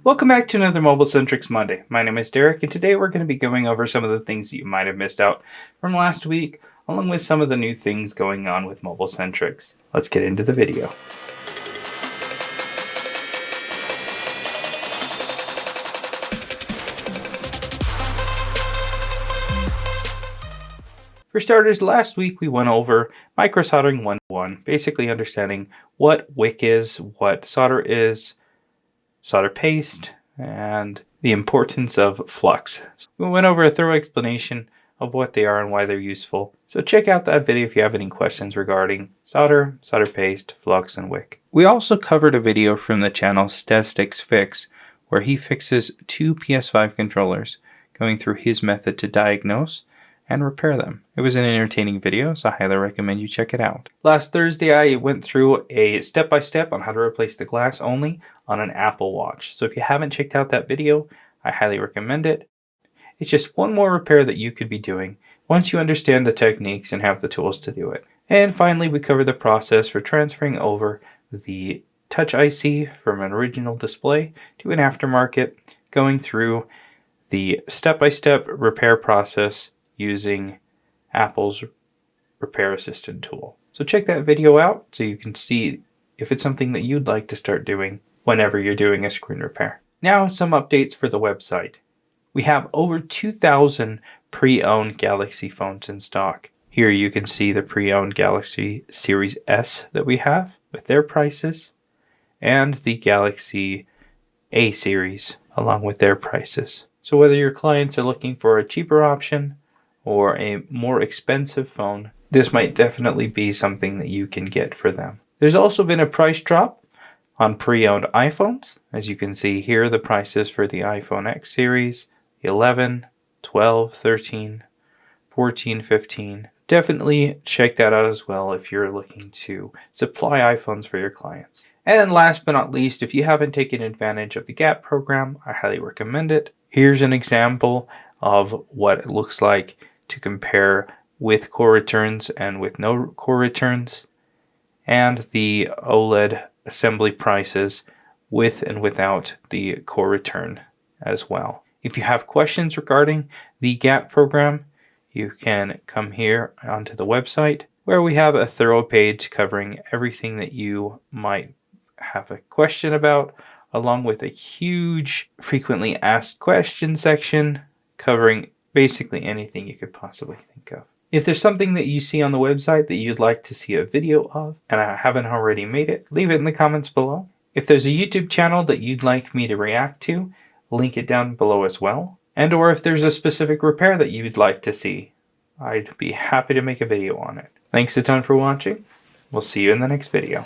Welcome back to another Mobilesentrix Monday. My name is Derek, and today we're going to be going over some of the things that you might have missed out from last week, along with some of the new things going on with Mobilesentrix. Let's get into the video. For starters, last week we went over microsoldering 101, basically understanding what wick is, what solder is, solder paste, and the importance of flux. We went over a thorough explanation of what they are and why they're useful. So check out that video if you have any questions regarding solder, solder paste, flux, and wick. We also covered a video from the channel StezStix Fix, where he fixes two PS5 controllers, going through his method to diagnose and repair them. It was an entertaining video, so I highly recommend you check it out. Last Thursday, I went through a step-by-step on how to replace the glass only on an Apple Watch. So if you haven't checked out that video, I highly recommend it. It's just one more repair that you could be doing once you understand the techniques and have the tools to do it. And finally, we cover the process for transferring over the Touch IC from an original display to an aftermarket, going through the step-by-step repair process using Apple's Repair Assistant tool. So check that video out so you can see if it's something that you'd like to start doing whenever you're doing a screen repair. Now some updates for the website. We have over 2,000 pre-owned Galaxy phones in stock. Here you can see the pre-owned Galaxy Series S that we have with their prices, and the Galaxy A series along with their prices. So whether your clients are looking for a cheaper option or a more expensive phone, this might definitely be something that you can get for them. There's also been a price drop on pre-owned iPhones. As you can see here, the prices for the iPhone X series, 11, 12, 13, 14, 15. Definitely check that out as well if you're looking to supply iPhones for your clients. And last but not least, if you haven't taken advantage of the GAPP program, I highly recommend it. Here's an example of what it looks like to compare with core returns and with no core returns, and the OLED assembly prices with and without the core return as well. If you have questions regarding the GAPP program, you can come here onto the website where we have a thorough page covering everything that you might have a question about, along with a huge frequently asked questions section covering basically anything you could possibly think of. If there's something that you see on the website that you'd like to see a video of and I haven't already made it, leave it in the comments below. If there's a YouTube channel that you'd like me to react to, link it down below as well. And or if there's a specific repair that you'd like to see, I'd be happy to make a video on it. Thanks a ton for watching. We'll see you in the next video.